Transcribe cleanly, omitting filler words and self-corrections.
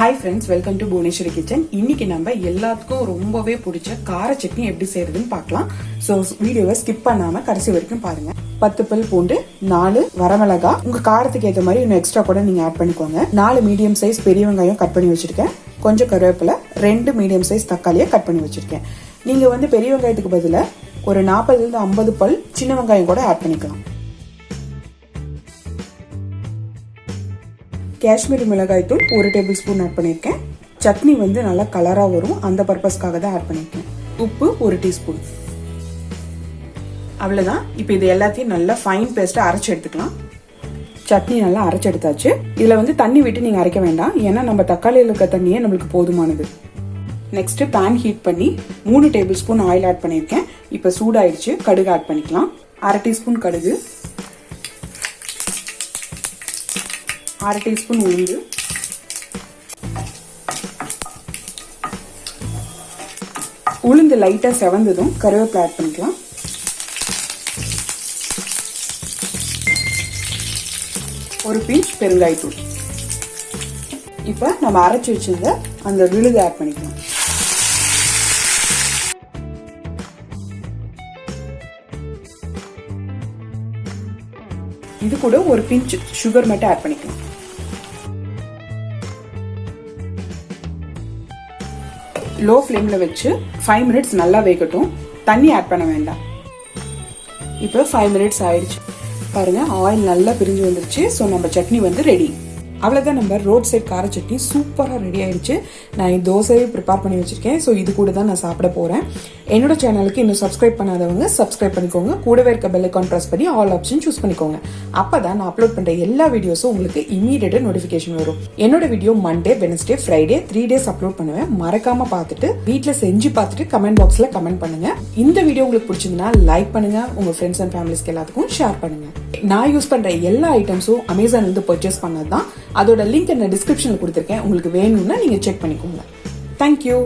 Hi friends, welcome to Bhuvaneshwari Kitchen. இன்னைக்கு நம்ம எல்லாத்துக்கும் ரொம்பவே பிடிச்ச கார சட்னி எப்படி செய்யறதுன்னு பார்க்கலாம். சோ வீடியோவை ஸ்கிப் பண்ணாம கடைசி வரைக்கும் பாருங்க. 10 பல் பூண்டு, 4 வரமிளகா, உங்க காரத்துக்கு ஏற்ற மாதிரி இன்னும் எக்ஸ்ட்ரா கூட நீங்க ஆட் பண்ணிக்கோங்க. 4 மீடியம் சைஸ் பெரிய வெங்காயம் கட் பண்ணி வச்சிருக்கேன். கொஞ்சம் கருவேப்பிலை, 2 மீடியம் சைஸ் தக்காளியை கட் பண்ணி வச்சிருக்கேன். நீங்க பெரிய வெங்காயத்துக்கு பதிலா ஒரு 40 to 50 பல் சின்ன வெங்காயம் கூட ஆட் பண்ணிக்கலாம். காஷ்மீரி மிளகாய் தூள் 1 டேபிள் ஸ்பூன் ஆட் பண்ணியிருக்கேன். சட்னி நல்லா கலரா வரும், அந்த பர்பஸ்க்காக தான் ஆட் பண்ணியிருக்கேன். உப்பு 1 டீஸ்பூன். அவ்வளவுதான். இப்போ இது எல்லாத்தையும் நல்லா ஃபைன் பேஸ்டா அரைச்சு எடுத்துக்கலாம். சட்னி நல்லா அரைச்சு எடுத்தாச்சு. இதுல தண்ணி விட்டு நீங்க அரைக்க வேண்டாம், ஏன்னா நம்ம தக்காளியில் இருக்க தண்ணியே நம்மளுக்கு போதுமானது. நெக்ஸ்ட் பேன் ஹீட் பண்ணி 3 டேபிள் ஸ்பூன் ஆயில் ஆட் பண்ணியிருக்கேன். இப்போ சூடாயிடுச்சு, கடுகு ஆட் பண்ணிக்கலாம். 1/2 டீஸ்பூன் கடுகு, 1/2 டீஸ்பூன் உளுந்து, உளுந்து லைட்டா செவந்ததும் கருவேப்பிலை ஆட் பண்ணிக்கலாம். ஒரு பிஞ்ச் பெருங்காயத்தூள். இப்ப நம்ம அரைச்சு வச்சிருந்த அந்த விழுது ஆட் பண்ணிக்கலாம். இது கூட ஒரு பிஞ்ச் சுகர் மட்டும் ஆட் பண்ணிக்கலாம். லோ ஃப்ளேம்ல வச்சு 5 மினிட்ஸ் நல்லா வேகட்டும். தண்ணி ஆட் பண்ண வேண்டாம். இப்போ 5 மினிட்ஸ் ஆயிடுச்சு. பாருங்க, ஆயில் நல்லா பிரிஞ்சு வந்துருச்சு. ஸோ நம்ம சட்னி ரெடி. அவ்வளவுதான், நம்ம ரோட் சைட் கார சட்னி சூப்பரா ரெடி ஆயிடுச்சு. நான் தோசையை ப்ரிப்பேர் பண்ணி வச்சிருக்கேன். ஸோ இது கூட தான் நான் சாப்பிட போறேன். என்னோட சேனலுக்கு இன்னும் சப்ஸ்கிரைப் பண்ணாதவங்க சப்ஸ்கிரைப் பண்ணிக்கோங்க. கூடவே இருக்க பெல் ஐகான் பிரஸ் பண்ணி ஆல் ஆப்ஷன் சூஸ் பண்ணிக்கோங்க. அப்பதான் நான் அப்லோட் பண்ற எல்லா வீடியோஸும் உங்களுக்கு இமீடியட்டா நோட்டிபிகேஷன் வரும். என்னோட video Monday, Wednesday, Friday 3 days upload பண்ணுவேன். மறக்காம பார்த்துட்டு வீட்டுல செஞ்சு பார்த்துட்டு கமெண்ட் பாக்ஸ்ல கமெண்ட் பண்ணுங்க. இந்த வீடியோ உங்களுக்கு பிடிச்சிருந்தா லைக் பண்ணுங்க, உங்க ஃப்ரெண்ட்ஸ் அண்ட் ஃபேமிலிஸ்க்கு எல்லாத்துக்கும் ஷேர் பண்ணுங்க. நான் யூஸ் பண்ற எல்லா ஐட்டம்ஸும் அமேசான்ல பர்ச்சேஸ் பண்ணதுதான். அதோட லிங்க் நான் டிஸ்கிரிப்ஷன்ல கொடுத்திருக்கேன். உங்களுக்கு வேணும்னா நீங்க செக் பண்ணிக்கோங்க. தேங்க்யூ.